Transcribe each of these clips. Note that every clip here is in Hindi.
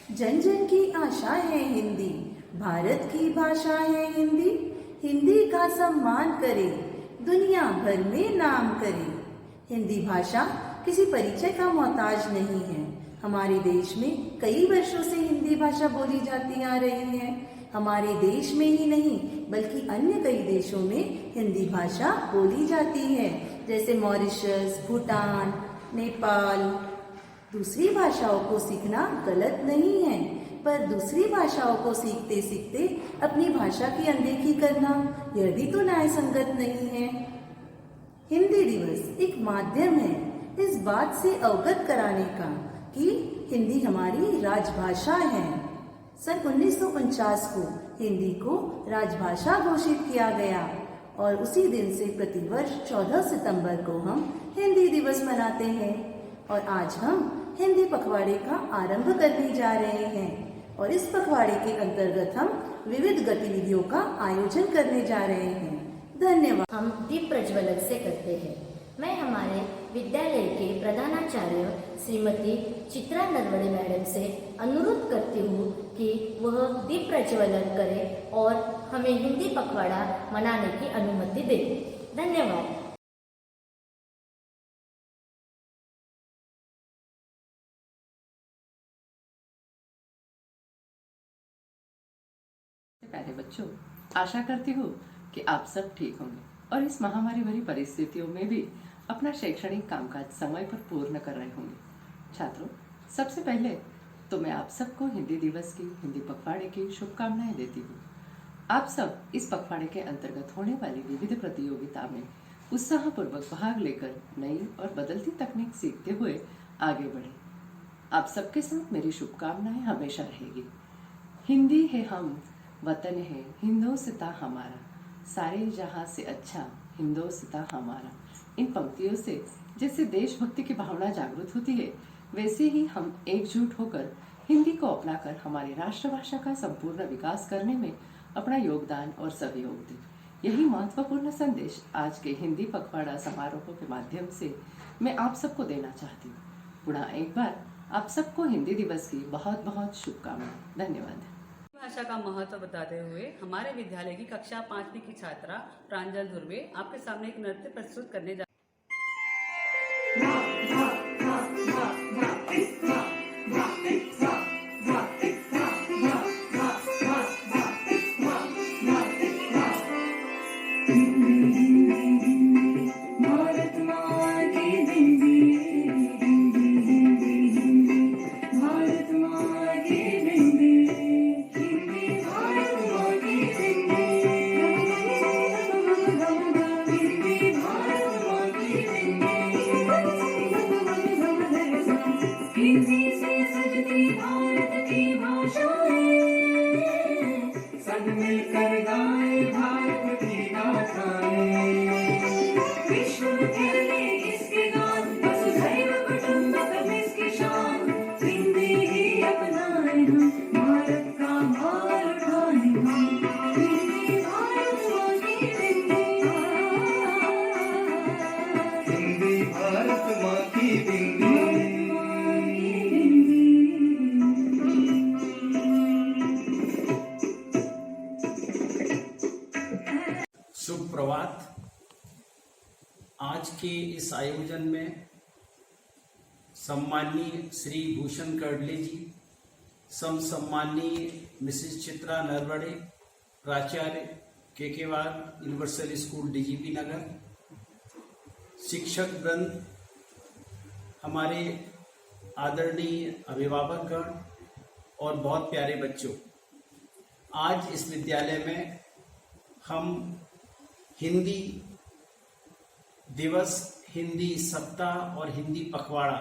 जन जन की आशा है हिंदी, भारत की भाषा है हिंदी। हिंदी का सम्मान करे, दुनिया भर में नाम करे। हिंदी भाषा किसी परिचय का मोहताज नहीं है। हमारे देश में कई वर्षों से हिंदी भाषा बोली जाती आ रही है। हमारे देश में ही नहीं बल्कि अन्य कई देशों में हिंदी भाषा बोली जाती है, जैसे मॉरिशस, भूटान, नेपाल। दूसरी भाषाओं को सीखना गलत नहीं है, पर दूसरी भाषाओं को सीखते सीखते अपनी भाषा की अनदेखी करना यह भी तो न्याय संगत नहीं है। हिंदी दिवस एक माध्यम है इस बात से अवगत कराने का कि हिंदी हमारी राजभाषा है। सन 1949 को हिंदी को राजभाषा घोषित किया गया और उसी दिन से प्रतिवर्ष 14 सितंबर को हम हिंदी दिवस मनाते हैं। और आज हम हिंदी पखवाड़े का आरंभ करने जा रहे हैं और इस पखवाड़े के अंतर्गत हम विविध गतिविधियों का आयोजन करने जा रहे हैं। धन्यवाद। हम दीप प्रज्वलन से करते हैं। मैं हमारे विद्यालय के प्रधानाचार्य श्रीमती चित्रा नरवड़े मैडम से अनुरोध करती हूँ कि वह दीप प्रज्वलन करें और हमें हिंदी पखवाड़ा मनाने की अनुमति दें। धन्यवाद। प्यारे बच्चों, आशा करती हूँ कि आप सब ठीक होंगे और इस महामारी भरी परिस्थितियों में भी अपना शैक्षणिक कामकाज समय पर पूर्ण कर रहे होंगे। छात्रों, सबसे पहले तो मैं आप सबको हिंदी दिवस की, हिंदी पखवाड़े की शुभकामनाएं देती हूँ। आप सब इस पखवाड़े के अंतर्गत होने वाली विविध प्रतियोगिता में उत्साहपूर्वक भाग लेकर नई और बदलती तकनीक सीखते हुए आगे बढ़े। आप सबके साथ मेरी शुभकामनाएं हमेशा रहेगी। हिंदी है हम, वतन है हिंदोस्ता हमारा, सारे जहां से अच्छा हिंदोस्ता हमारा। इन पंक्तियों से जैसे देशभक्ति की भावना जागृत होती है, वैसे ही हम एकजुट होकर हिंदी को अपनाकर हमारी राष्ट्रभाषा का संपूर्ण विकास करने में अपना योगदान और सहयोग दें। यही महत्वपूर्ण संदेश आज के हिंदी पखवाड़ा समारोह के माध्यम से मैं आप सबको देना चाहती हूँ। पुनः एक बार आप सबको हिंदी दिवस की बहुत बहुत शुभकामनाएं। धन्यवाद। भाषा का महत्व बताते हुए हमारे विद्यालय की कक्षा 5वीं की छात्रा प्रांजल धुर्वे आपके सामने एक नृत्य प्रस्तुत करने जा सुप्रभात। आज के इस आयोजन में सम्माननीय श्री भूषण कर्डले जी, सम्माननीय मिसेस चित्रा नरवड़े, प्राचार्य केकेवार यूनिवर्सल स्कूल डीजीपी नगर, शिक्षक वृंद, हमारे आदरणीय अभिभावकगण और बहुत प्यारे बच्चों, आज इस विद्यालय में हम हिंदी दिवस, हिंदी सप्ताह और हिंदी पखवाड़ा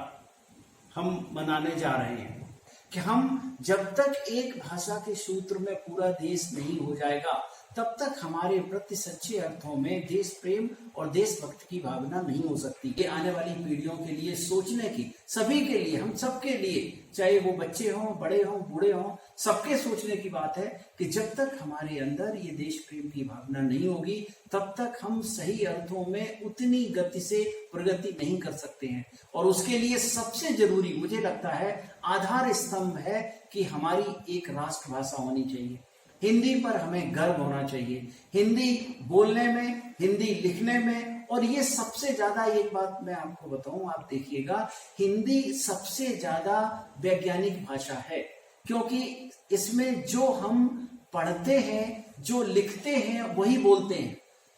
हम मनाने जा रहे हैं कि हम जब तक एक भाषा के सूत्र में पूरा देश नहीं हो जाएगा तब तक हमारे प्रति सच्चे अर्थों में देश प्रेम और देशभक्ति की भावना नहीं हो सकती। ये आने वाली पीढ़ियों के लिए सोचने की, सभी के लिए, हम सबके लिए, चाहे वो बच्चे हों, बड़े हों, बूढ़े हों, सबके सोचने की बात है कि जब तक हमारे अंदर ये देश प्रेम की भावना नहीं होगी तब तक हम सही अर्थों में उतनी गति से प्रगति नहीं कर सकते हैं। और उसके लिए सबसे जरूरी मुझे लगता है, आधार स्तंभ है कि हमारी एक राष्ट्रभाषा होनी चाहिए। हिंदी पर हमें गर्व होना चाहिए, हिंदी बोलने में, हिंदी लिखने में। और ये सबसे ज्यादा, एक बात मैं आपको बताऊं, आप देखिएगा, हिंदी सबसे ज्यादा वैज्ञानिक भाषा है, क्योंकि इसमें जो हम पढ़ते हैं, जो लिखते हैं, वही बोलते हैं।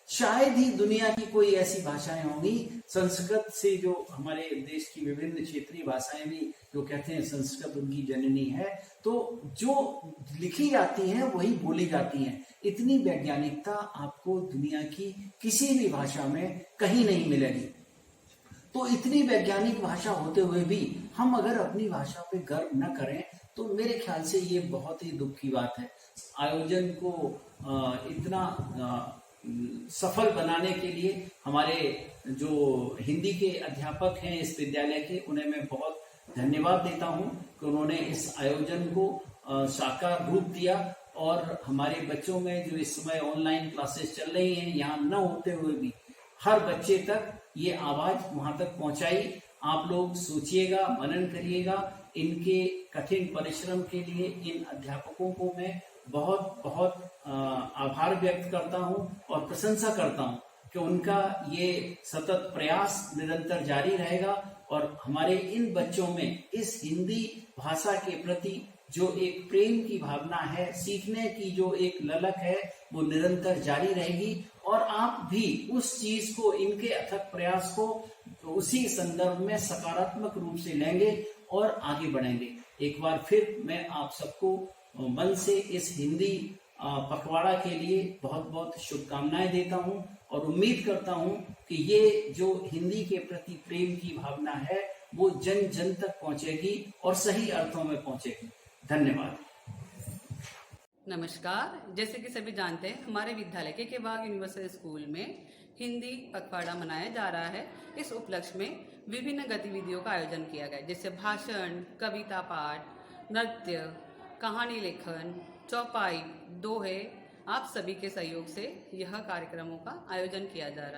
शायद ही दुनिया की कोई ऐसी भाषाएं होंगी, संस्कृत से जो हमारे देश की विभिन्न क्षेत्रीय भाषाएं भी जो कहते हैं संस्कृत उनकी जननी है, तो जो लिखी जाती हैं वही बोली जाती हैं। इतनी वैज्ञानिकता आपको दुनिया की किसी भी भाषा में कहीं नहीं मिलेगी। तो इतनी वैज्ञानिक भाषा होते हुए भी हम अगर अपनी भाषा पे गर्व न करें तो मेरे ख्याल से ये बहुत ही दुख की बात है। आयोजन को इतना सफल बनाने के लिए हमारे जो हिंदी के अध्यापक हैं इस विद्यालय के, उन्हें मैं बहुत धन्यवाद देता हूं कि उन्होंने इस आयोजन को साकार रूप दिया और हमारे बच्चों में जो इस समय ऑनलाइन क्लासेस चल रही हैं, यहाँ न होते हुए भी हर बच्चे तक ये आवाज वहां तक पहुंचाई। आप लोग सोचिएगा, मनन करिएगा। इनके कठिन परिश्रम के लिए इन अध्यापकों को मैं बहुत बहुत आभार व्यक्त करता हूं और प्रशंसा करता हूं कि उनका ये सतत प्रयास निरंतर जारी रहेगा और हमारे इन बच्चों में इस हिंदी भाषा के प्रति जो एक प्रेम की भावना है, सीखने की जो एक ललक है, वो निरंतर जारी रहेगी। और आप भी उस चीज को, इनके अथक प्रयास को उसी संदर्भ में सकारात्मक रूप से लेंगे और आगे बढ़ेंगे। एक बार फिर मैं आप सबको मन से इस हिंदी पखवाड़ा के लिए बहुत बहुत शुभकामनाएं देता हूं और उम्मीद करता हूं कि ये जो हिंदी के प्रति प्रेम की भावना है वो जन जन तक पहुंचेगी और सही अर्थों में पहुंचेगी। धन्यवाद। नमस्कार। जैसे कि सभी जानते हैं, हमारे विद्यालय के बाग यूनिवर्सल स्कूल में हिंदी पखवाड़ा मनाया जा रहा है। इस उपलक्ष्य में विभिन्न गतिविधियों का आयोजन किया गया, जैसे भाषण, कविता पाठ, नृत्य, कहानी लेखन, चौपाई, दोहे। आप सभी के सहयोग से यह कार्यक्रमों का आयोजन किया जा रहा है।